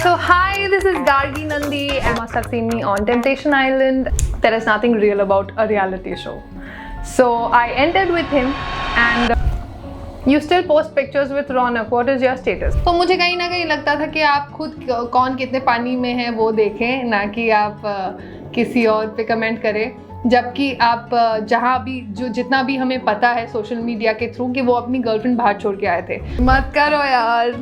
So hi, this is Gargi Nandi. You must have seen me on Temptation Island. There is nothing real about a reality show. So I entered with him and you still post pictures with Ronak. What is your status? तो मुझे कहीं ना कहीं लगता था कि आप खुद कौन कितने पानी में है वो देखें, ना कि आप किसी और पे कमेंट करें। जबकि आप जहाँ भी जितना भी हमें पता है सोशल मीडिया के थ्रू कि वो अपनी गर्लफ्रेंड बाहर छोड़ के आए थे। मत करो यार,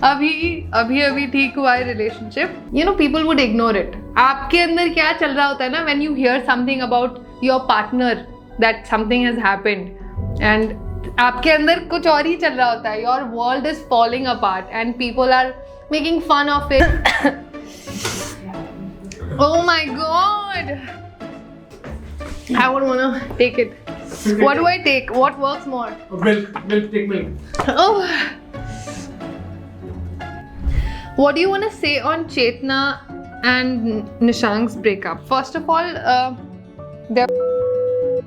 अभी ठीक हुआ है relationship. You know people would ignore it. आपके अंदर क्या चल रहा होता है ना, when you hear something about your partner that something has happened and आपके अंदर कुछ और ही चल रहा होता है। Your world is falling apart and people are making fun of it. Oh my god, I would wanna take it. What do I take? What works more? Milk, take milk. Oh. What do you want to say on Chetna and Nishank's breakup? First of all,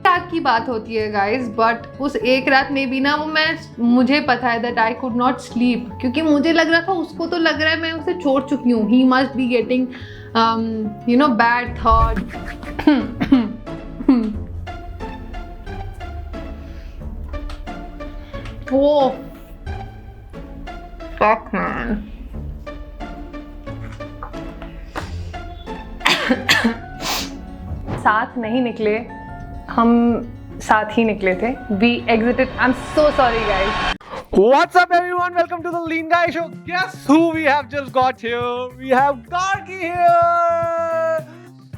रात की बात होती है guys, but उस एक रात में भी ना मुझे पता है that I could not sleep, क्योंकि मुझे लग रहा था उसको तो लग रहा है मैं उसे छोड़ चुकी हूँ। He must be getting you know bad thought. वो fuck man. साथ नहीं निकले, हम साथ ही निकले थे। We exited. I'm so sorry guys. What's up everyone? Welcome to the Lean Guy Show. Guess who we have just got here? We have Gargi here.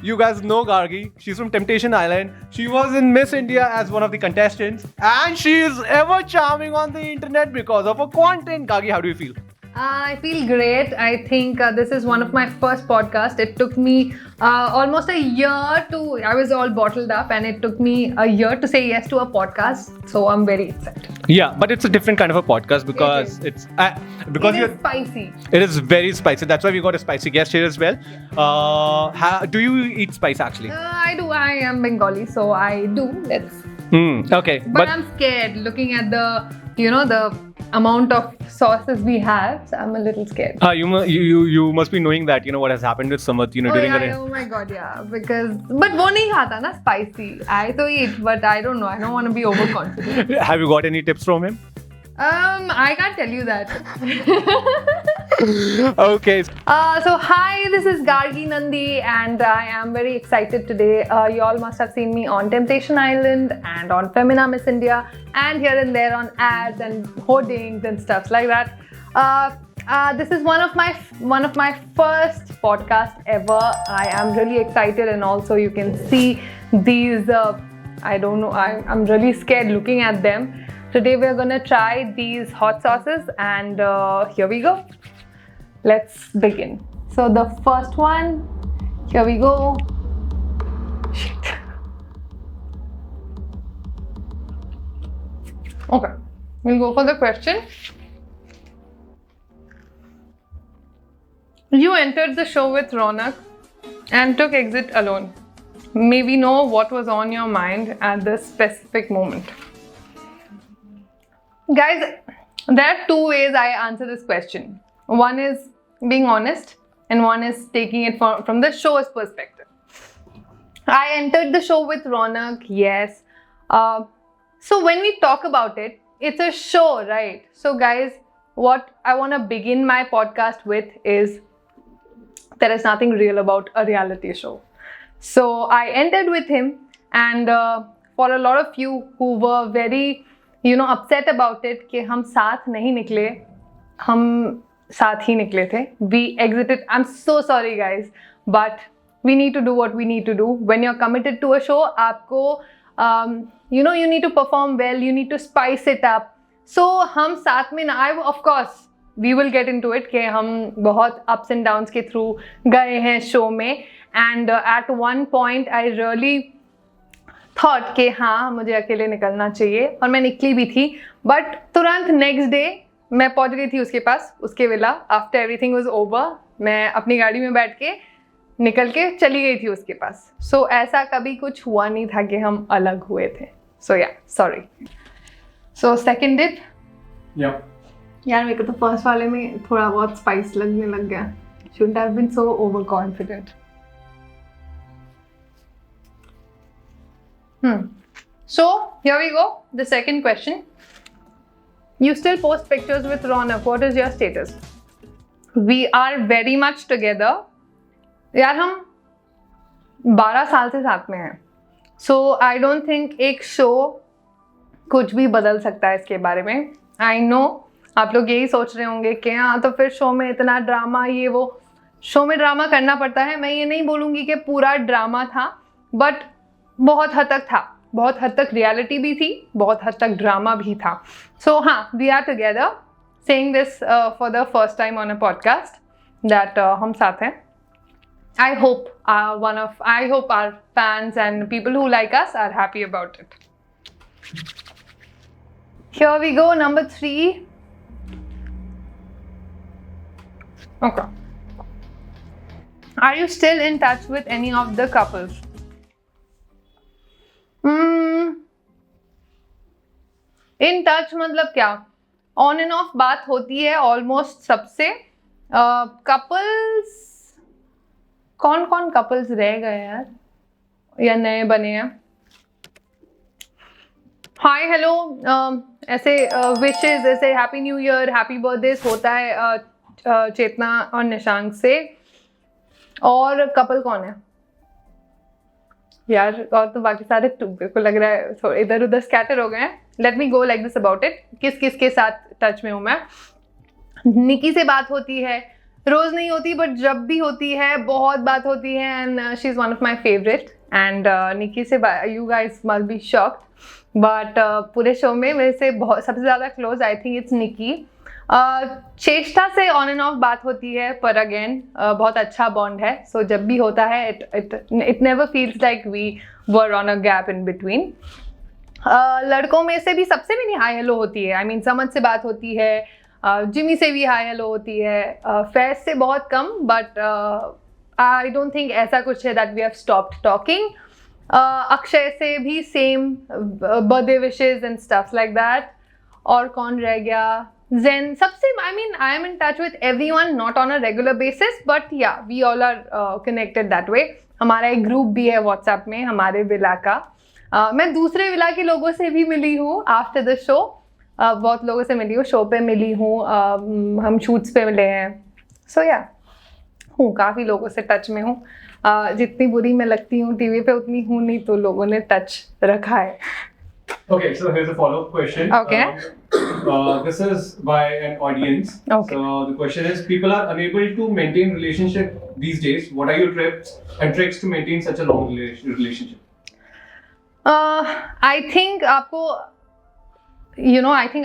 You guys know Gargi. She's from Temptation Island. She was in Miss India as one of the contestants. And she is ever charming on the internet because of her content. Gargi, how do you feel? I feel great. I think this is one of my first podcasts. It took me almost a year I was all bottled up and it took me a year to say yes to a podcast. So I'm very excited. Yeah, but it's a different kind of a podcast because it it's it is spicy. It is very spicy. That's why we got a spicy guest here as well. Do you eat spice actually? I do. I am Bengali, so I do. Okay. But I'm scared looking at the amount of sauces we have. So I'm a little scared. You must be knowing that what has happened with Samat, during the oh my god, yeah. But वो नहीं खाता ना spicy. I to eat, but I don't know. I don't want to be overconfident. Have you got any tips from him? I can't tell you that. Okay. So hi, this is Gargi Nandi and I am very excited today. You all must have seen me on Temptation Island and on Femina Miss India and here and there on ads and hoardings and stuff like that. This is one of my first podcast ever. I am really excited and also you can see these. I don't know. I'm really scared looking at them. Today we are gonna try these hot sauces and here we go. Let's begin. So the first one, here we go. Shit. Okay, we'll go for the question. You entered the show with Ronak and took exit alone. May we know what was on your mind at this specific moment? Guys, there are two ways I answer this question. One is being honest and one is taking it from the show's perspective. I entered the show with Ronak, yes. So when we talk about it, it's a show, right? So guys, what I want to begin my podcast with is there is nothing real about a reality show. So I entered with him and for a lot of you who were very upset about it कि हम साथ नहीं निकले, हम साथ ही निकले थे. We exited. I'm so sorry guys, but we need to do what we need to do. When you're committed to a show, आपको you need to perform well, you need to spice it up. So हम साथ में ना, of course we will get into it कि हम बहुत ups and downs के through गए हैं show में and at one point I really thought कि हाँ मुझे अकेले निकलना चाहिए और मैं निकली भी थी, बट तुरंत नेक्स्ट डे मैं पहुंच गई थी उसके पास, उसके villa. After everything was over मैं अपनी गाड़ी में बैठ के निकल के चली गई थी उसके पास। सो ऐसा कभी कुछ हुआ नहीं था कि हम अलग हुए थे। सो या सॉरी। सो सेकंड डिप, यार मेरे को तो फर्स्ट वाले में थोड़ा बहुत स्पाइस लगने लग गया. Shouldn't have been so overconfident. So here we go. The second question. You still post pictures with Ronak. What is your status? We are very much together. यार हम 12 साल से साथ में हैं. So I don't think एक show कुछ भी बदल सकता है इसके बारे में. I know आप लोग यही सोच रहे होंगे कि हाँ तो फिर शो में इतना ड्रामा ये वो. शो में ड्रामा करना पड़ता है. मैं ये नहीं बोलूँगी कि पूरा ड्रामा था, बट बहुत हद तक था. बहुत हद तक रियलिटी भी थी, बहुत हद तक ड्रामा भी था. सो हाँ, we are together saying this for the first time on a podcast that हम साथ हैं. I hope our fans and people who like us are happy about it. Here we go, number 3. Okay. Are you still in touch with any of the couples? In touch मतलब क्या? On and off बात होती है almost सबसे. Couples, कौन कौन couples रह गए यार या नए बने हैं? हाय हेलो ऐसे विशेस, ऐसे happy new year, happy birthday होता है चेतना और निशांक से. और कपल कौन है यार? और तो बाकी सारे मेरे को लग रहा है थोड़े इधर उधर स्कैटर हो गए हैं. Let me go like this about it. किस किस के साथ टच में हूँ मैं? निकी से बात होती है, रोज नहीं होती बट जब भी होती है बहुत बात होती है. And she is one of my favourite. And Nikki से you guys must be shocked but पूरे शो में मेरे से बहुत सबसे ज़्यादा close I think it's Nikki. Cheshta से ऑन एंड ऑफ बात होती है पर अगेन बहुत अच्छा बॉन्ड है. सो जब भी होता है it never feels like we were on a gap in between. लड़कों में से भी सबसे भी नहीं हाई हेलो होती है. आई मीन समझ से बात होती है, जिमी से भी हाई हेलो होती है, फैज से बहुत कम. बट आई डोंट थिंक ऐसा कुछ है that we have stopped talking. Akshay से भी same birthday wishes and stuff like that. और कौन रह गया? जेन सबसे. I mean I am in touch with everyone, not on a regular basis but yeah we all are connected that way. हमारा एक ग्रुप भी है व्हाट्सएप में हमारे विला का. मैं दूसरे विला के लोगों से भी मिली हूँ आफ्टर द शो. बहुत लोगों से मिली हूँ, शो पे मिली हूँ, हम शूट्स पे मिले हैं. सो या हूँ काफ़ी लोगों से टच में हूँ. जितनी बुरी मैं लगती हूँ टीवी पे उतनी हूँ नहीं, तो लोगों ने टच रखा है. Okay, so here's a follow-up question. Okay. This is by an audience. Okay. So the question is, people are unable to maintain relationship these days. What are your tips and tricks to maintain such a long relationship? I think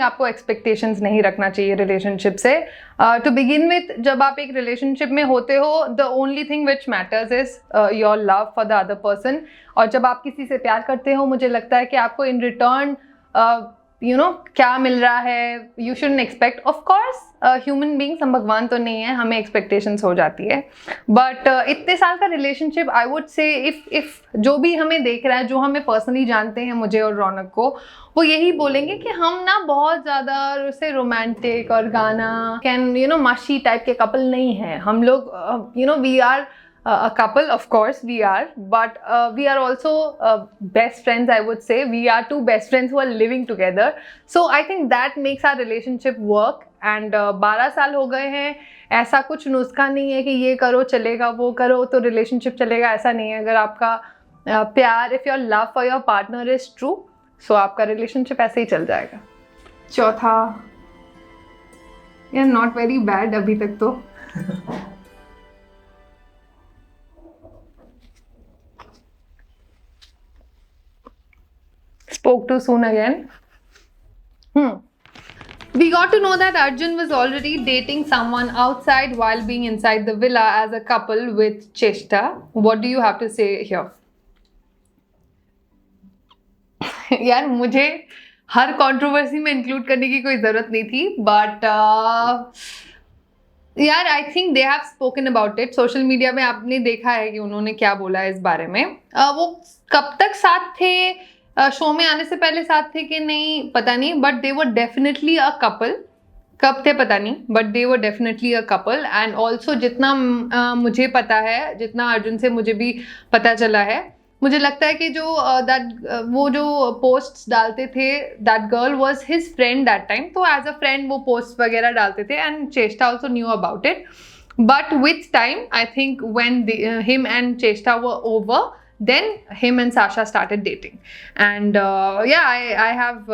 आपको expectations नहीं रखना चाहिए relationship से. To begin with, जब आप एक relationship में होते हो the only thing which matters is your love for the other person. और जब आप किसी से प्यार करते हो, मुझे लगता है कि आपको इन रिटर्न क्या मिल रहा है. You shouldn't expect. Of course human beings, हम भगवान तो नहीं है, हमें एक्सपेक्टेशंस हो जाती है. बट इतने साल का रिलेशनशिप, आई वुड से इफ जो भी हमें देख रहा है, जो हमें पर्सनली जानते हैं मुझे और रौनक को, वो यही बोलेंगे कि हम ना बहुत ज़्यादा से रोमांटिक और गाना कैन माशी टाइप के कपल नहीं हैं. हम लोग we are a couple, of course we are, but we are also best friends, I would say. We are two best friends who are living together. So I think that makes our relationship work. And 12 साल हो गए हैं. ऐसा कुछ नुस्खा नहीं है कि ये करो चलेगा, वो करो तो रिलेशनशिप चलेगा, ऐसा नहीं है. अगर आपका प्यार, if your love for your partner is true, so आपका रिलेशनशिप ऐसे ही चल जाएगा. चौथा, यार not very bad अभी तक तो. Spoke too soon again. We got to know that Arjun was already dating someone outside while being inside the villa as a couple with Cheshta. What do you have to say here? यार मुझे हर controversy में include करने की कोई ज़रूरत नहीं थी, but यार I think they have spoken about it. Social media में आपने देखा है कि उन्होंने क्या बोला है इस बारे में. वो कब तक साथ थे, शो में आने से पहले साथ थे कि नहीं पता नहीं, but they were definitely a couple. कब थे पता नहीं, but they were definitely a couple. And also जितना मुझे पता है, जितना अर्जुन से मुझे भी पता चला है, मुझे लगता है कि जो वो जो पोस्ट्स डालते थे, that girl was his friend that time. तो एज अ फ्रेंड वो पोस्ट वगैरह डालते थे, and Cheshta also knew about it. But with time I think when him and Cheshta were over, then him and Sasha started dating. And yeah, I have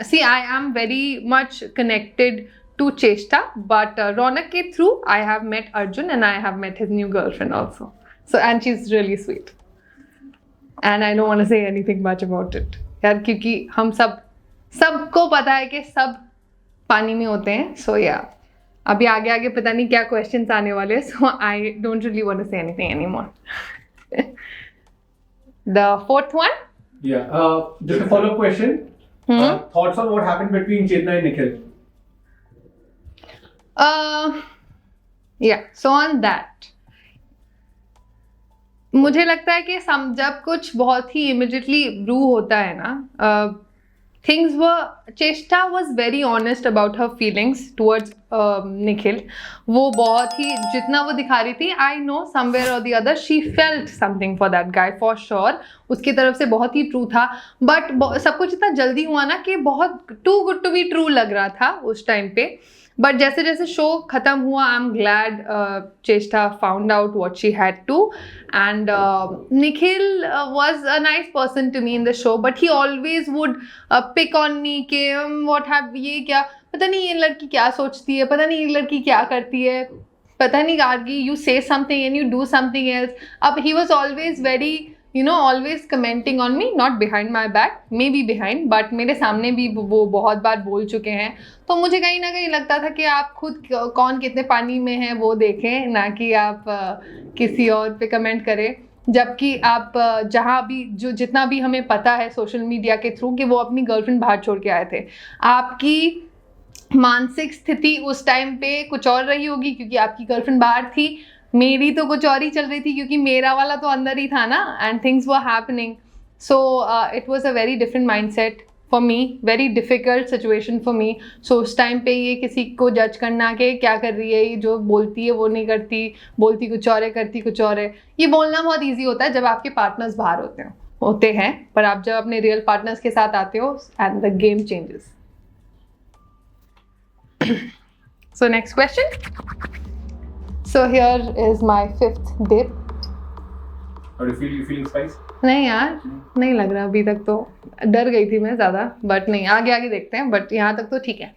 see, I am very much connected to Cheshta, but Ronak ke through I have met Arjun, and I have met his new girlfriend also. So, and she's really sweet, and I don't want to say anything much about it यार, क्योंकि हम सबको पता है कि सब पानी में होते हैं. So yeah, अभी आगे आगे पता नहीं क्या questions आने वाले हैं, so I don't really want to say anything anymore. The fourth one? Yeah. Just a follow-up question. Thoughts on what happened between Chetna and Nikhil? Yeah. So on that, मुझे लगता है कि जब कुछ बहुत ही immediately ब्रू होता है ना, things were, Cheshta was very honest about her feelings towards Nikhil. वो बहुत ही, जितना वो दिखा रही थी, I know somewhere or the other she felt something for that guy for sure. उसकी तरफ से बहुत ही ट्रू था, बट सब कुछ इतना जल्दी हुआ ना कि बहुत too good to be true लग रहा था उस टाइम पे. बट जैसे जैसे शो खत्म हुआ, I am glad Cheshta found out what she had to. And Nikhil was a nice person to me in the show, but he always would pick on me के व्हाट हैव, ये क्या, पता नहीं ये लड़की क्या सोचती है, पता नहीं ये लड़की क्या करती है, पता नहीं Gargi, you say something and you do something else. अब he was always very, you know, always commenting on me, not behind my back, maybe behind, but मेरे सामने भी वो बहुत बार बोल चुके हैं. तो मुझे कहीं ना कहीं लगता था कि आप खुद कौन कितने पानी में है वो देखें, ना कि आप किसी और पे कमेंट करें. जबकि आप जहाँ भी जितना भी हमें पता है सोशल मीडिया के थ्रू कि वो अपनी गर्लफ्रेंड बाहर छोड़ के आए थे, आपकी मानसिक स्थिति उस टाइम पे कुछ और रही होगी क्योंकि आपकी गर्लफ्रेंड बाहर थी. मेरी तो कुछ और ही चल रही थी क्योंकि मेरा वाला तो अंदर ही था ना, and things were happening. So it was a very different mindset for me, very difficult situation for me. So उस टाइम पे ये किसी को जज करना कि क्या कर रही है, ये जो बोलती है वो नहीं करती, बोलती कुछ और है करती कुछ और है, ये बोलना बहुत ईजी होता है जब आपके पार्टनर्स बाहर होते हैं, पर आप जब अपने रियल पार्टनर्स के साथ आते हो and the game changes. So next question. So here is my fifth dip. How do you feel? You feeling spice? नहीं यार, नहीं लग रहा अभी तक, तो डर गई थी मैं ज़्यादा, बट नहीं, आगे आगे देखते हैं, बट यहाँ तक तो ठीक है.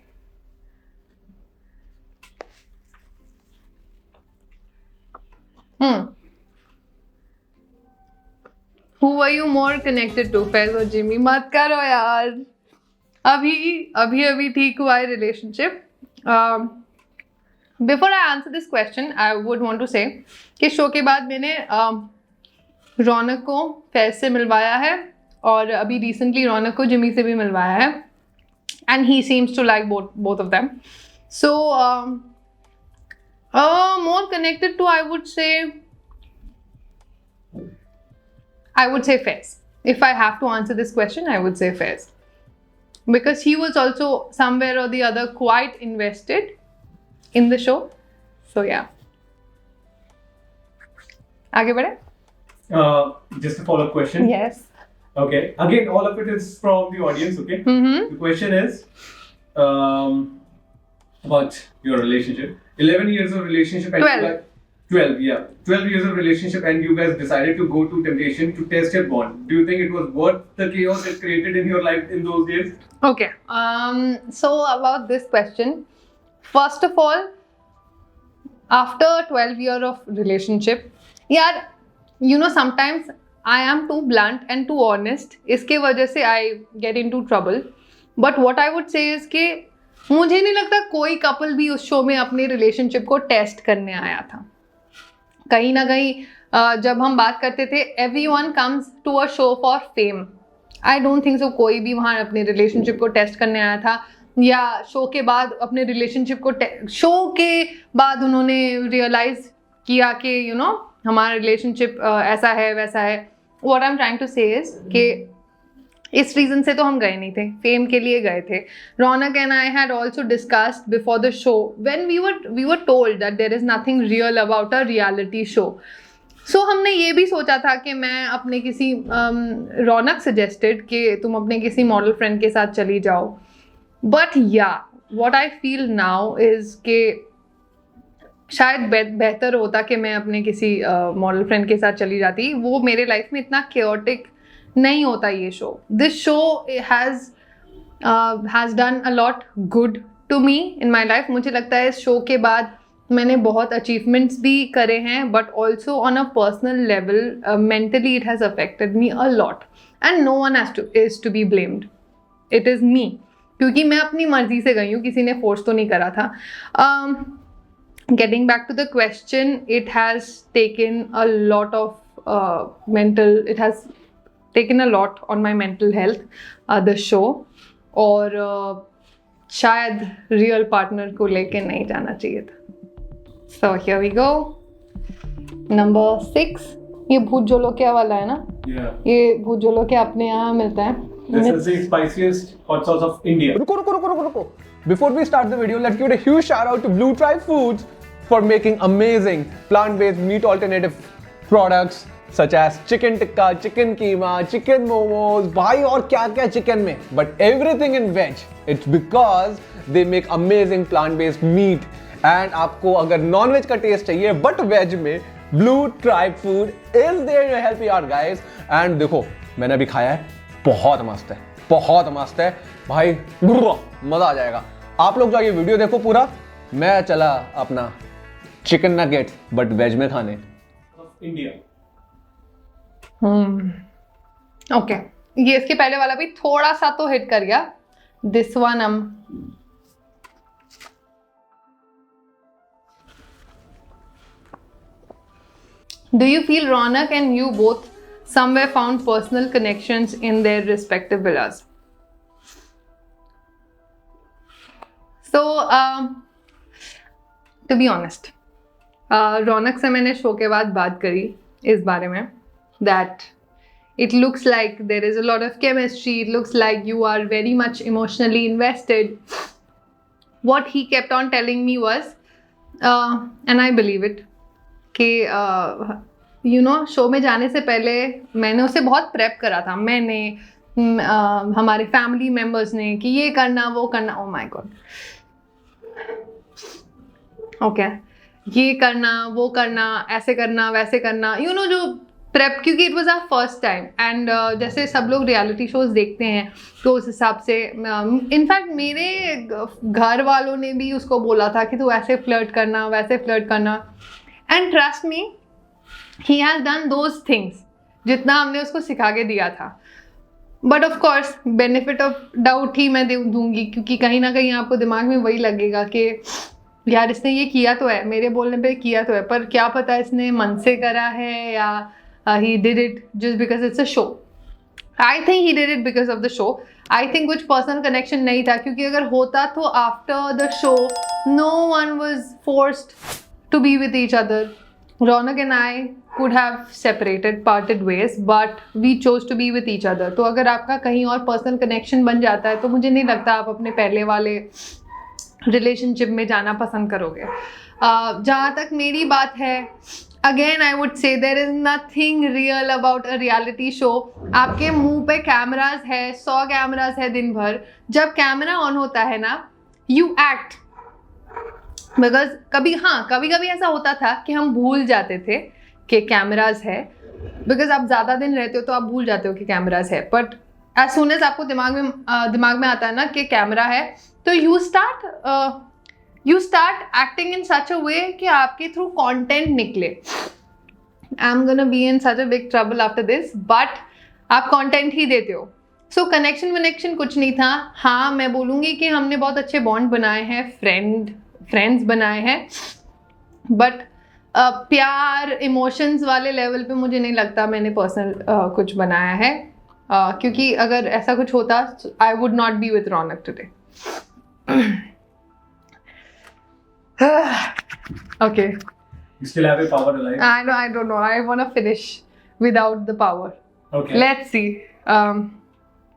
Who were you more connected to, Faiz और जिमी? मत करो यार, अभी ठीक हुआ है relationship. Before I answer this question, I would want to say कि शो के बाद मैंने रौनक को फैज से मिलवाया है, और अभी रिसेंटली रौनक को जिमी से भी मिलवाया है, and he seems to like both of them. So more connected to, I would say Faiz. If I have to answer this question, I would say Faiz, because he was also somewhere or the other quite invested in the show. So yeah. आगे बढ़े? Just a follow-up question. Yes. Okay. Again, all of it is from the audience. Okay. The question is about your relationship. 11 years of relationship. And 12. 12. Yeah. 12 years of relationship, and you guys decided to go to Temptation to test your bond. Do you think it was worth the chaos it created in your life in those days? Okay. So about this question. First of all, after 12 years of relationship, यार, you know, sometimes I am too blunt and too honest. इसके वजह से I get into trouble. But what I would say is कि मुझे नहीं लगता कोई couple भी उस शो में अपने रिलेशनशिप को टेस्ट करने आया था. कहीं ना कहीं जब हम बात करते थे, everyone comes to a show for fame. I don't think so कोई भी वहाँ अपने रिलेशनशिप को टेस्ट करने आया था, या शो के बाद अपने रिलेशनशिप को शो के बाद उन्होंने रियलाइज किया कि यू नो हमारा रिलेशनशिप ऐसा है वैसा है. What I am trying to say is कि इस रीजन से तो हम गए नहीं थे, फेम के लिए गए थे. Raunak and I had also discussed before the show when we were told that there is nothing real about a reality show. So हमने ये भी सोचा था कि मैं अपने किसी रौनक सजेस्टेड कि तुम अपने किसी मॉडल फ्रेंड के साथ चली जाओ. बट या what I feel now is के शायद बेहतर होता कि मैं अपने किसी मॉडल फ्रेंड के साथ चली जाती. वो मेरे लाइफ में इतना chaotic नहीं होता ये show. This show has done a lot good to me in my life. मुझे लगता है इस शो के बाद मैंने बहुत अचीवमेंट्स भी करे हैं, but also on a personal level mentally it has affected me a lot and no one is to be blamed. It is me, क्योंकि मैं अपनी मर्जी से गई हूँ, किसी ने फोर्स तो नहीं करा था. Getting back to the question, it has taken a lot of it has taken a lot on my mental health, the show. और शायद रियल पार्टनर को लेके नहीं जाना चाहिए था. So here we go. Number 6. ये भूत जोलोकिया वाला है ना? Yeah. ये भूत जोलोकिया अपने यहाँ मिलता है. This is the spiciest hot sauce of India. रुको. Before we start the video, let's give a huge shout out to Blue Tribe Foods for making amazing plant-based meat alternative products such as chicken tikka, chicken keema, chicken momos, भाई और क्या chicken में, but everything in veg. It's because they make amazing plant-based meat. And आपको अगर non-veg का test चाहिए but veg में, Blue Tribe Food is there to help you out guys. And देखो मैंने अभी खाया है, बहुत मस्त है भाई, मजा आ जाएगा. आप लोग जाइए वीडियो देखो पूरा. मैं चला अपना चिकन नगेट्स बट वेज में खाने. India. ओके, ये इसके पहले वाला भी थोड़ा सा तो हिट कर गया. This one Do you feel Ronak and you both somewhere found personal connections in their respective villas? So, to be honest, रौनक से मैंने शो के बाद बात करी इस बारे में that it looks like there is a lot of chemistry, it looks like you are very much emotionally invested. What he kept on telling me was, and I believe it, कि show में जाने से पहले मैंने उसे बहुत prep करा था. मैंने हमारे फैमिली मेम्बर्स ने कि ये करना वो करना. ओ माय गॉड, ओके, ये करना वो करना, ऐसे करना वैसे करना, जो प्रेप, क्योंकि it was our first time. And जैसे सब लोग रियलिटी शोज देखते हैं तो उस हिसाब से इनफैक्ट मेरे घर वालों ने भी उसको बोला था कि तू ऐसे फ्लर्ट करना वैसे फ्लर्ट करना. And trust me, he has done those things जितना हमने उसको सिखा के दिया था. But of course benefit of doubt ही मैं दूंगी, क्योंकि कहीं ना कहीं आपको दिमाग में वही लगेगा कि यार इसने ये किया तो है, मेरे बोलने पे किया तो है, पर क्या पता इसने मन से करा है या he did it just because it's a show. I think he did it because of the show. I think कुछ personal connection नहीं था, क्योंकि अगर होता तो after the show no one was forced to be with each other. Ronak and I could have separated, parted ways, but we chose to be with each other. तो अगर आपका कहीं और personal connection बन जाता है तो मुझे नहीं लगता आप अपने पहले वाले रिलेशनशिप में जाना पसंद करोगे. जहाँ तक मेरी बात है, again I would say there is nothing real about a reality show. आपके मुंह पे कैमराज है, 100 कैमराज है दिन भर. जब कैमरा ऑन होता है ना, यू एक्ट. बिकॉज कभी कभी ऐसा होता था कि हम भूल जाते थे कि कैमराज है, बिकॉज आप ज़्यादा दिन रहते हो तो आप भूल जाते हो कि कैमराज है. बट एज सुन एज आपको दिमाग में आता है ना कि कैमरा है, तो यू स्टार्ट एक्टिंग इन सच अ वे कि आपके थ्रू कंटेंट निकले. I am gonna be in such a big trouble after this, but आप कंटेंट ही देते हो. सो कनेक्शन कुछ नहीं था. हाँ, मैं बोलूँगी कि हमने बहुत अच्छे बॉन्ड बनाए हैं, फ्रेंड्स बनाए हैं, बट प्यार इमोशंस वाले लेवल पे मुझे नहीं लगता मैंने पर्सनल कुछ बनाया है. क्योंकि अगर ऐसा कुछ होता, I would not be with Raunak today. Okay. You still have a power alive? I don't know. I want to finish without the power. Okay. Let's see.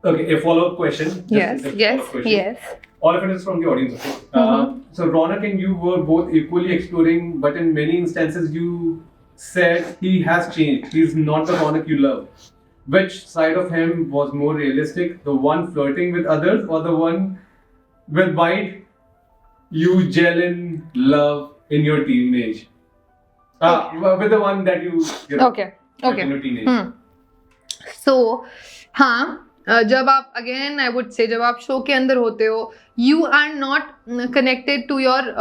Okay, a follow-up question. Yes, Just a yes, follow-up question. yes. All of it is from the audience. Okay. So Ronak and you were both equally exploring, but in many instances you said he has changed. He's not the Ronak you love. Which side of him was more realistic? The one flirting with others, or the one with White you gel in love in your teenage? With the one that you know, Okay, in okay. your teenage. So, हाँ, जब आप again I would से जब आप show के अंदर होते हो, you are not connected to your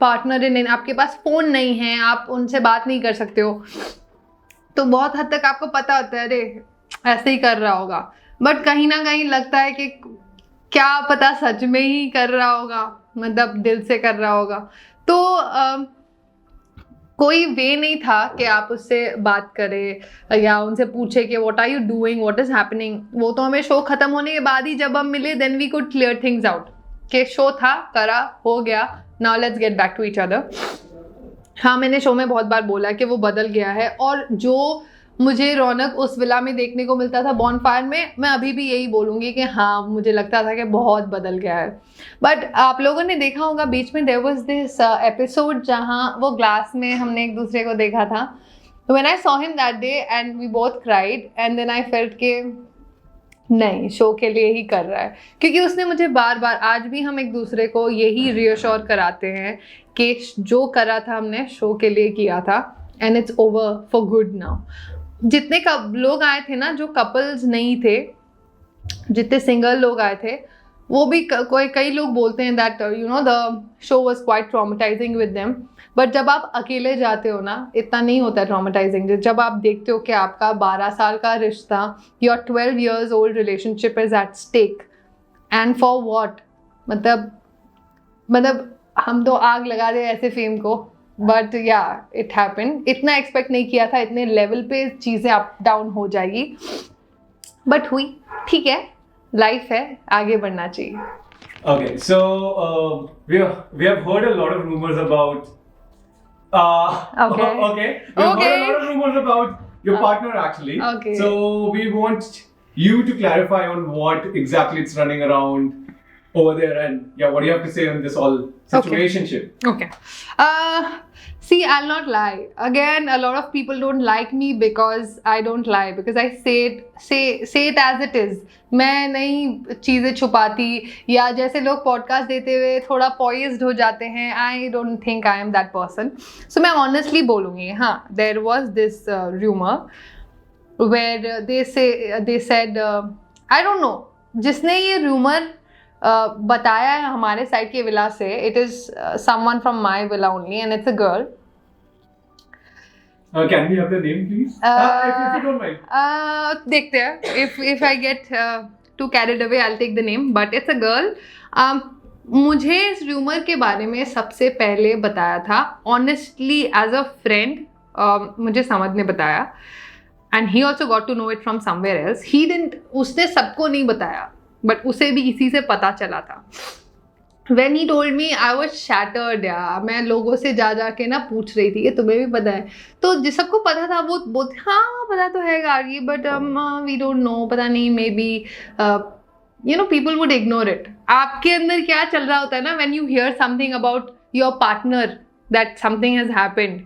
partner in, आपके पास फोन नहीं है, आप उनसे बात नहीं कर सकते हो, तो बहुत हद तक आपको पता होता है अरे ऐसे ही कर रहा होगा, बट कहीं ना कहीं लगता है कि क्या पता सच में ही कर रहा होगा, मतलब दिल से कर रहा होगा. तो कोई वे नहीं था कि आप उससे बात करें या उनसे पूछे कि what are you doing, what is happening. वो तो हमें शो खत्म होने के बाद ही जब हम मिले then we could clear things out कि शो था, करा, हो गया, now let's get back to each other. हाँ, मैंने शो में बहुत बार बोला कि वो बदल गया है, और जो मुझे रौनक उस विला में देखने को मिलता था बॉनफायर में, मैं अभी भी यही बोलूँगी कि हाँ, मुझे लगता था कि बहुत बदल गया है. बट आप लोगों ने देखा होगा बीच में देयर वाज दिस एपिसोड जहाँ वो ग्लास में हमने एक दूसरे को देखा था. When I saw him that day and we both cried and then I felt के नहीं, शो के लिए ही कर रहा है, क्योंकि उसने मुझे बार बार, आज भी हम एक दूसरे को यही रियश्योर कराते हैं कि जो करा था हमने शो के लिए किया था and it's over for good now. जितने लोग आए थे ना जो कपल्स नहीं थे, जितने सिंगल लोग आए थे, वो भी कई लोग बोलते हैं that you know the show was quite traumatising with them. But जब आप अकेले जाते हो ना, इतना नहीं होता है ट्रॉमेटाइजिंग. जब आप देखते हो कि आपका 12 साल का रिश्ता, your 12 years old relationship is at stake and for what, मतलब हम तो आग लगा दे ऐसे फेम को, बट या इट हैपेंड. इतना एक्सपेक्ट नहीं किया था, इतने लेवल पे चीज़ें अप डाउन हो जाएगी, बट हुई. ठीक है, लाइफ है, आगे बढ़ना चाहिए. Okay, so we have heard a lot of rumors about. Okay. Okay. We have heard a lot of rumors about your partner actually. Okay. So we want you to clarify on what exactly it's running around over there, and what do you have to say on this whole situationship? Okay. See, I'll not lie. Again, a lot of people don't like me because I don't lie, because I say it as it is. मैं नहीं चीज़ें छुपाती, या जैसे लोग podcast देते हुए थोड़ा poised हो जाते हैं. I don't think I am that person. So मैं honestly बोलूँगी, हाँ, there was this rumor where they said I don't know, जिसने ये rumor बताया है हमारे साइड के विला से, it is someone from my villa only and it's a girl. Can we have the name, please? If you don't mind. देखते हैं, if I get too carried away I'll take the name, but it's a girl. मुझे इस rumour के बारे में सबसे पहले बताया था ऑनेस्टली एज अ फ्रेंड, मुझे समझ ने बताया, and he also got to know it from somewhere else. He didn't, उसने सबको नहीं बताया, बट उसे भी इसी से पता चला था. When he told me, I was shattered. यार, मैं लोगों से जा के ना पूछ रही थी कि तुम्हें भी पता है, तो जिस सबको पता था वो बोलते हाँ पता तो है Gargi, but we don't know, पता नहीं, maybe you know people would ignore it. आपके अंदर क्या चल रहा होता है ना, when you hear something about your partner that something has happened,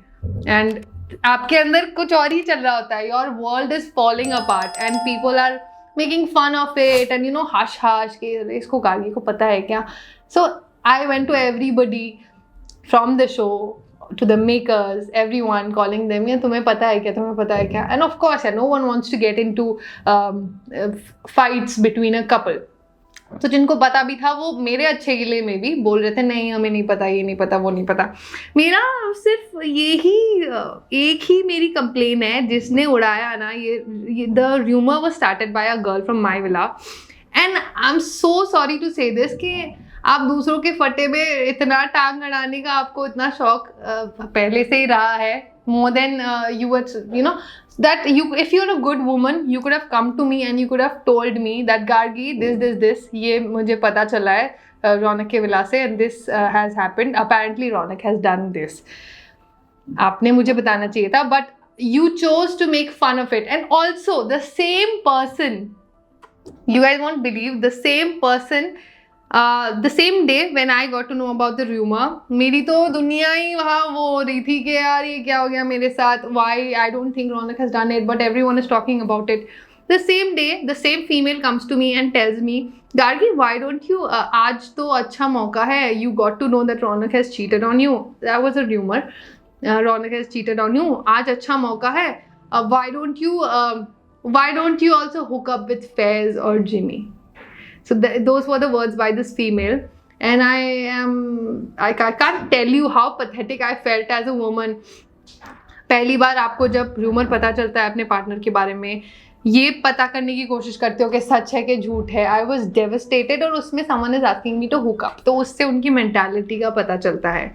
and आपके अंदर कुछ और ही चल रहा होता है, your world is falling apart and people are making fun of it and you know hush कि इसको गार्गी को पता है क्या. So I went to everybody from the show, to the makers, everyone, calling them, yeah, तुम्हें पता है क्या, तुम्हें पता है क्या. And of course, no one wants to get into fights between a couple. तो जिनको पता भी था वो मेरे अच्छे के लिए में भी बोल रहे थे नहीं हमें नहीं पता, ये नहीं पता, वो नहीं पता. मेरा सिर्फ एक ही मेरी कंप्लेन है जिसने उड़ाया ना ये the rumour was started by a girl from my villa, and I am so sorry to say this कि आप दूसरों के फटे में इतना टांग अड़ाने का आपको इतना शौक पहले से ही रहा है, more than you know that if you're a good woman you could have come to me and you could have told me that Gargi this ये मुझे पता चला है रौनक के विला से, and this has happened, apparently Raunak has done this. आपने मुझे बताना चाहिए था, but you chose to make fun of it. And also the same person You guys won't believe, the same person, the same day when I got to know about the rumor, मेरी तो दुनिया ही वहाँ वो हो रही थी कि यार ये क्या हो गया मेरे साथ, why I don't think Ronak has done it, but everyone is talking about it. The same day, the same female comes to me and tells me, Gargi, why don't you, आज तो अच्छा मौका है, you got to know that Ronak has cheated on you. That was a rumor. Ronak has cheated on you. आज अच्छा मौका है. Why don't you also hook up with Faiz or Jimmy? So those were the words by this female. And I can't tell you how pathetic I felt as a woman. पहली बार आपको जब rumour पता चलता है अपने partner के बारे में, ये पता करने की कोशिश करते हो कि सच है कि झूठ है. I was devastated. और उसमें someone is asking me to hook up, तो उससे उनकी मेंटालिटी का पता चलता है.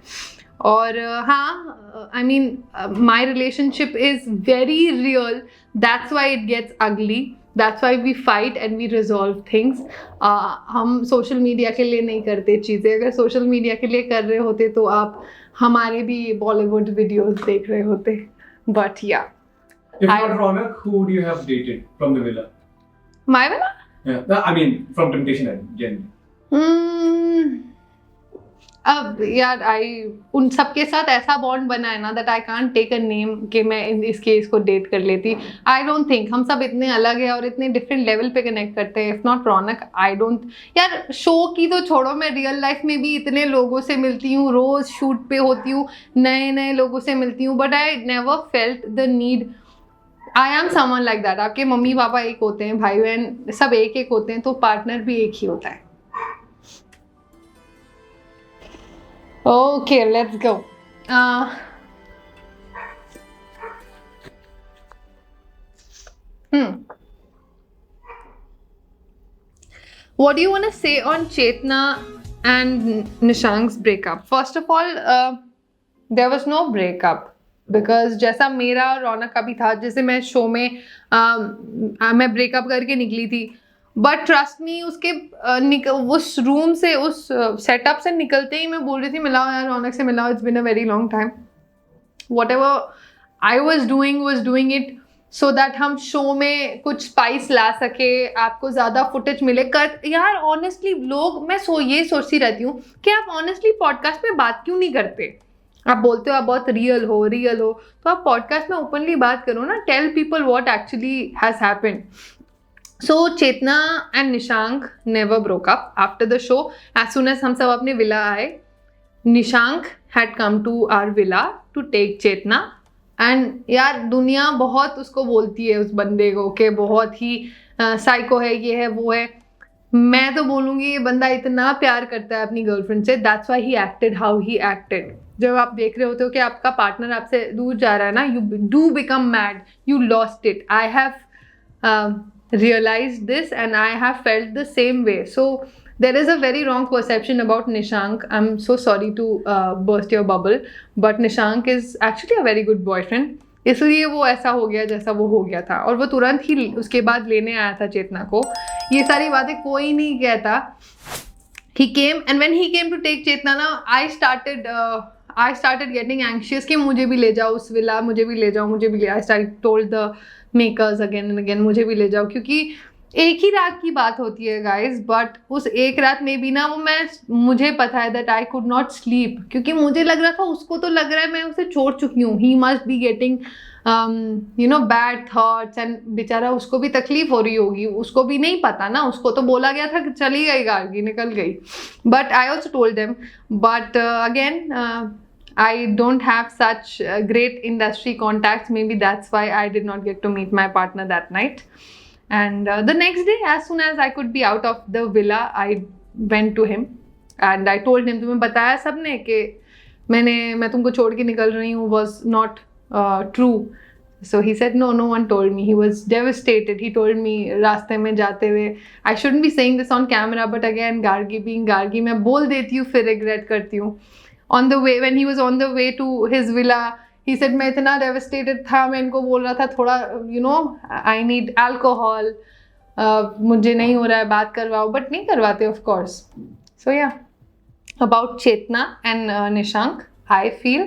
और हाँ, I mean my relationship is very real. That's why it gets ugly. That's why we fight and we resolve things. हम सोशल मीडिया के लिए नहीं करते चीज़ें. अगर सोशल मीडिया के लिए कर रहे होते तो आप हमारे भी बॉलीवुड वीडियोस देख रहे होते. बट या, If not Ronak, who would you have dated from the villa? my villa? Yeah, no, I mean from Temptation Island, generally. अब यार उन सबके साथ ऐसा बॉन्ड बना है ना that I can't take a name कि मैं इसके इसको डेट कर लेती. I don't think. हम सब इतने अलग हैं और इतने डिफरेंट लेवल पे कनेक्ट करते हैं. If not Raunak, I don't. यार शो की तो छोड़ो, मैं रियल लाइफ में भी इतने लोगों से मिलती हूँ, रोज शूट पे होती हूँ, नए नए लोगों से मिलती हूँ, but I never felt the need. I am someone like that. आपके मम्मी पापा एक होते हैं, भाई बहन सब एक एक होते हैं, तो पार्टनर भी एक ही होता है. Okay, let's go. What do you want to say on Chetna and Nishank's breakup? First of all, there was no breakup. Because जैसा मेरा और रौनक का भी था, जैसे मैं शो में मैं ब्रेकअप करके निकली थी, बट ट्रस्ट मी उसके उस रूम से, उस सेटअप से निकलते ही मैं बोल रही थी मिलाओ यार रौनक से मिलाओ, it's been a very long time. What ever I was doing it so that हम शो में कुछ स्पाइस ला सके, आपको ज़्यादा फुटेज मिले. यार ऑनेस्टली लोग, मैं ये सोचती रहती हूँ कि आप ऑनेस्टली पॉडकास्ट में बात क्यों नहीं करते. आप बोलते हो आप बहुत रियल हो, तो आप पॉडकास्ट में ओपनली बात करो ना. Tell people what actually has happened. So Chetna and Nishank never broke up after the show. As soon as हम सब अपने विला आए, Nishank had come to our villa to take Chetna. And यार दुनिया बहुत उसको बोलती है उस बंदे को कि बहुत ही साइको है, ये है वो है. मैं तो बोलूँगी ये बंदा इतना प्यार करता है अपनी गर्लफ्रेंड से. That's why he acted how he acted. जब आप देख रहे होते हो कि आपका पार्टनर आपसे दूर जा रहा है ना, you do become mad, you lost it. I have realized this and I have felt the same way. So there is a very wrong perception about Nishank. I'm so sorry to burst your bubble, but Nishank is actually a very good boyfriend. इसलिए वो ऐसा हो गया जैसा वो हो गया था, और वो तुरंत ही उसके बाद लेने आया था चेतना को. ये सारी बातें कोई नहीं कहता. He came, and when he came to take Chetna, now I started getting anxious कि मुझे भी ले जाओ उस विला, मुझे भी ले जाओ. I told the makers again and again मुझे भी ले जाओ, क्योंकि एक ही रात की बात होती है गाइज. बट उस एक रात में भी ना मुझे पता है that I could not sleep, क्योंकि मुझे लग रहा था उसको तो लग रहा है मैं उसे छोड़ चुकी हूँ. He must be getting bad thoughts, and बेचारा उसको भी तकलीफ हो रही होगी. उसको भी नहीं पता ना, उसको तो बोला गया था कि चली गई गार्गी, निकल गई. But I also told them. But again I don't have such great industry contacts. Maybe that's why I did not get to meet my partner that night. And the next day, as soon as I could be out of the villa, I went to him and I told him, तुम्हें बताया सबने कि मैं तुमको छोड़ के निकल रही हूँ, was not true. So he said, no one told me. He was devastated. He told me रास्ते में जाते हुए, I shouldn't be saying this on camera, but again, Gargi being Gargi, मैं बोल देती हूँ फिर regret करती हूँ. On the way, when he was on the way to his villa, he said मैं इतना devastated था, मैं इनको बोल रहा था थोड़ा I need alcohol, मुझे नहीं हो रहा है, बात करवाओ, but नहीं करवाते of course. So yeah, about Chetna and Nishank, I feel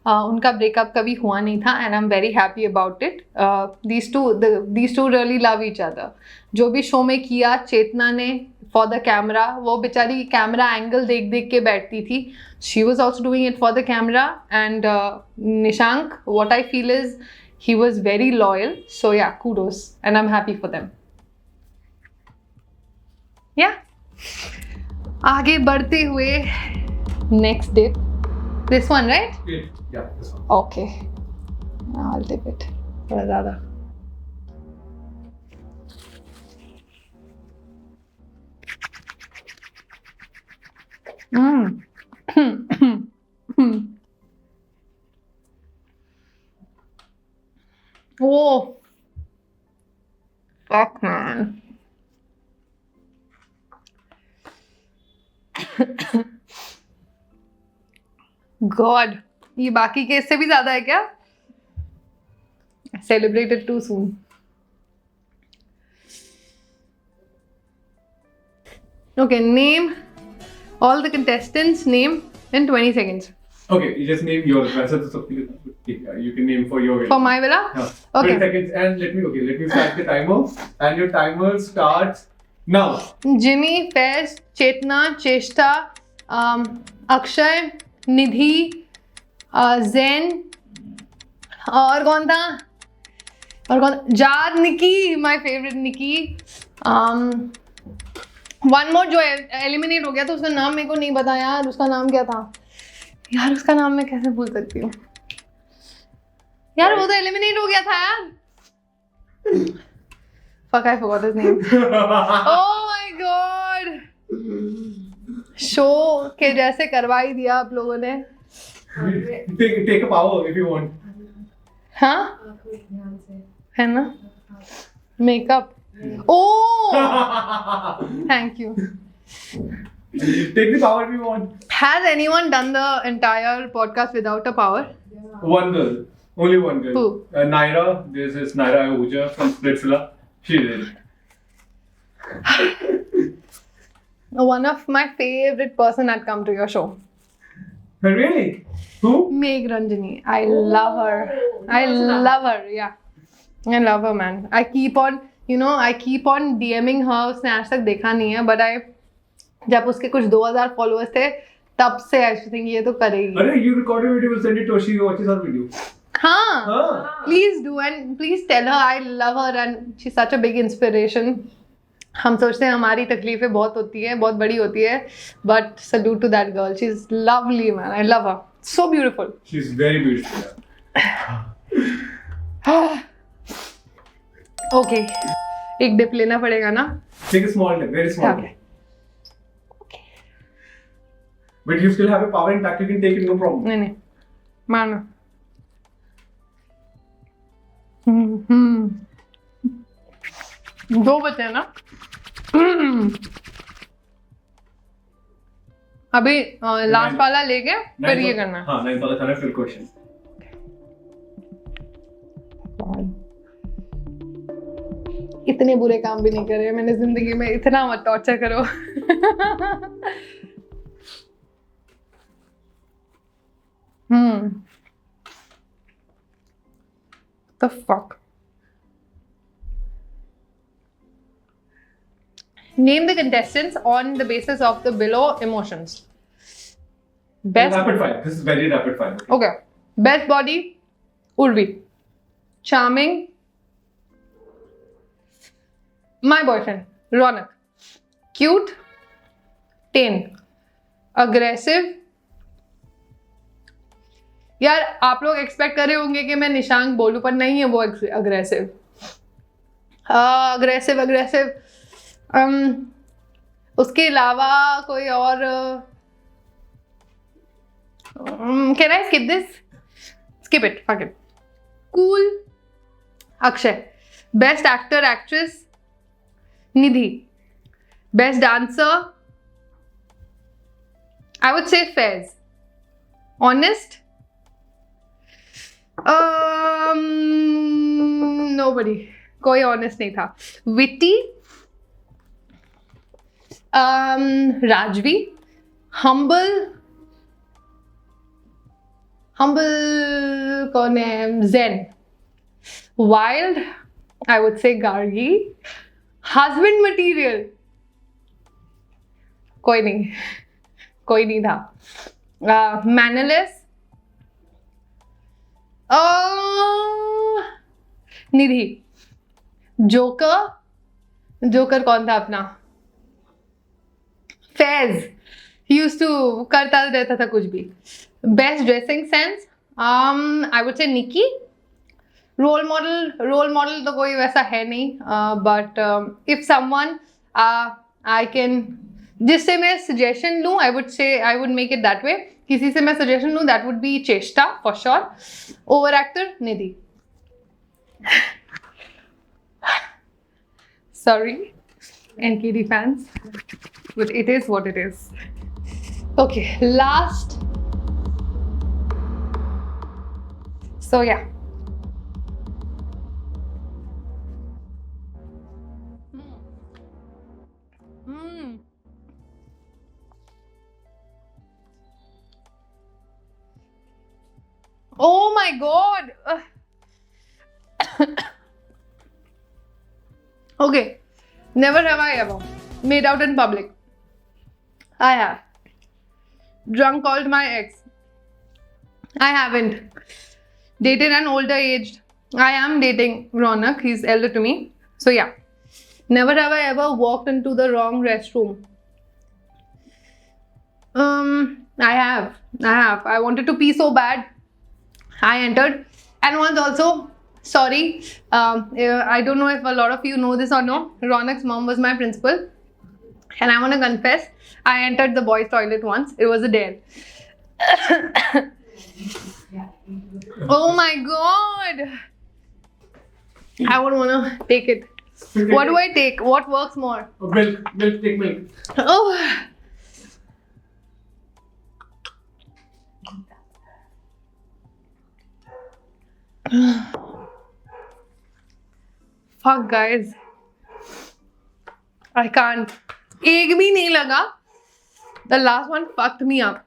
उनका ब्रेकअप कभी हुआ नहीं था and I am very happy about it. These two really love each other. जो भी शो में किया चेतना ने फॉर द कैमरा, वो बेचारी कैमरा एंगल देख देख के बैठती थी. She was also doing it for the camera. And Nishank, what I feel is he was very loyal. So yeah, kudos and I'm happy for them. Yeah. आगे बढ़ते हुए next dip. This one, right? Yeah, this one. Okay. I'll dip it. थोड़ा ज़्यादा. Whoa. Fuck, man. God. ये बाकी के इससे भी ज़्यादा है क्या? Celebrated too soon. Okay, name all the contestants' name in 20 seconds. Okay, you just name yours. You can name for your For my villa? Yeah. Okay. 20 seconds and let me start the timer. And your timer starts now. Jimmy, Faiz, Chetna, Cheshta, Akshay, Nidhi, Zen, और कौन था? जाद, Nikki, my favorite Nikki. One more जो eliminate हो गया था, उसका नाम मेरे को नहीं पता यार. उसका नाम क्या था यार? उसका नाम मैं कैसे भूल सकती हूँ यार? वो तो एलिमिनेट हो गया था यार. Fuck, I forgot his name. Oh my god. Show के जैसे करवा ही दिया आप लोगों ने. Take a power if you want. हाँ है ना? Makeup. Oh, thank you. Take the power if you want. Has anyone done the entire podcast without a power? One girl. Only one girl. Who? Naira. This is Naira Ahuja from Splitsvilla. She did. One of my favorite person had come to your show. Really? Who? Meg Ranjani. I love her. I love her. Yeah. I love her, man. I keep on DMing her. उसने आज तक देखा नहीं है, but जब उसके कुछ 2000 followers थे तब से I think ये तो करेगी. अरे you recorded video, will send it to her. She watches our video. हाँ. हाँ. Please do and please tell her I love her and she's such a big inspiration. हम सोचते हैं हमारी तकलीफें बहुत होती है, बहुत बड़ी होती है, but salute to that girl. She's lovely, man. I love her. So beautiful. She's very beautiful. Okay. एक डिप लेना पड़ेगा ना? Take a small dip, very small. Okay. But you still have a power intact. You can take it, no problem. नहीं मारना. दो बचे हैं ना? अभी लास्ट वाला लेके फिर ये करना है. हाँ, 9th वाला था फिर क्वेश्चन. इतने बुरे काम भी नहीं करे मैंने जिंदगी में. इतना मत टॉर्चर करो. The fuck. Name the contestants on the basis of the below emotions. Best. Rapid fire. This is very rapid fire. Okay. Best body, Urvi. Charming, my boyfriend, Ronak. Cute, Tain. Aggressive. यार आप लोग expect कर रहे होंगे कि मैं निशांक बोलूं, पर नहीं है वो अग्रेसिव. उसके अलावा कोई और. Can I skip this? Skip it, fuck it. Cool, Akshay. Best actor actress, Nidhi. Best dancer, I would से फैज. Honest, nobody. कोई ऑनेस्ट नहीं था. विटी, राजवी. हम्बल, Humble कौन है? Zen. Wild, I would say Gargi. Husband material, कोई नहीं था. Mannerless, निधि. Joker कौन था अपना? Fez. He used to करता रहता था कुछ भी. Best dressing sense, I would say Nikki. Role model तो कोई वैसा है नहीं. But if someone I can, जिससे मैं suggestion लूँ, I would make it that way. किसी से मैं suggestion लूँ, that would be Cheshta for sure. Overactor, Nidhi. Sorry, NKD fans, but it is what it is. Okay, last. So yeah. Oh my god. Okay, never have I ever made out in public. I have. Drunk called my ex. I haven't. Dated an older aged. I am dating Ronak. He's elder to me. So yeah. Never have I ever walked into the wrong restroom. I have. I wanted to pee so bad. I entered. And once also, sorry, I don't know if a lot of you know this or no. Ronak's mom was my principal. And I want to confess, I entered the boys' toilet once. It was a dare. Oh my god! I would want to take it. What do I take? What works more? Milk, take milk. Oh. Fuck guys. I can't. एक भी नहीं लगा. The last one fucked me up.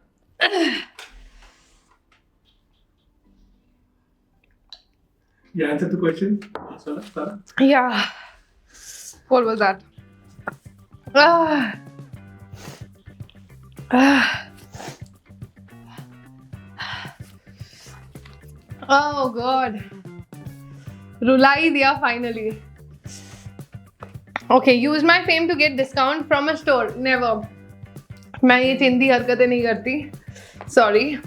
You answered the question? Sarah? Yeah. What was that? Oh god. रुलाई दिया finally. Okay, use my fame to get discount from a store. Never. मैं ये चिंदी हरकतें नहीं करती. Sorry.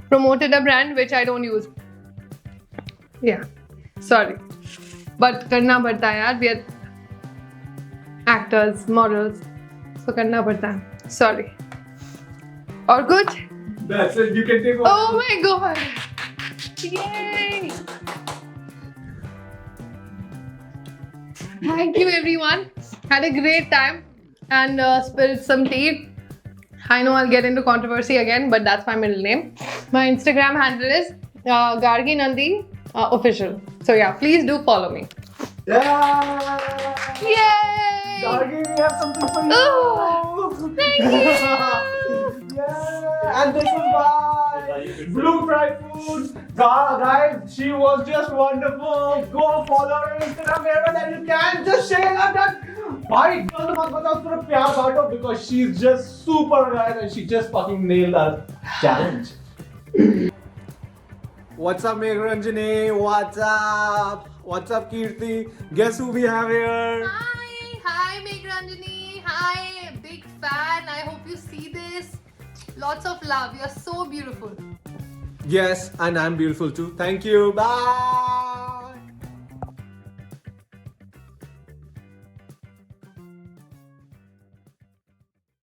Promoted a brand which I don't use. Yeah. Sorry. But करना पड़ता है यार. We are actors, models. So करना पड़ता है. Sorry. और कुछ? That's it. You can take one. Oh my god. Yay. Thank you everyone. Had a great time and spilled some tea. I know I'll get into controversy again, but that's my middle name. My Instagram handle is Gargi Nandi official. So yeah, please do follow me. Yeah! Yay! Gargi, we have something for you! Oh, thank you! Yeah! And this is by Blue Fry Food. Guys, she was just wonderful. Go follow her on Instagram wherever that you can. Just share that. Bhai, because she's just super guys and she just fucking nailed our challenge. What's up, Megharanjani? What's up? What's up, Kirti? Guess who we have here? Hi Megharanjani. Hi, big fan. I hope you see this. Lots of love. You're so beautiful. Yes, and I'm beautiful too. Thank you. Bye.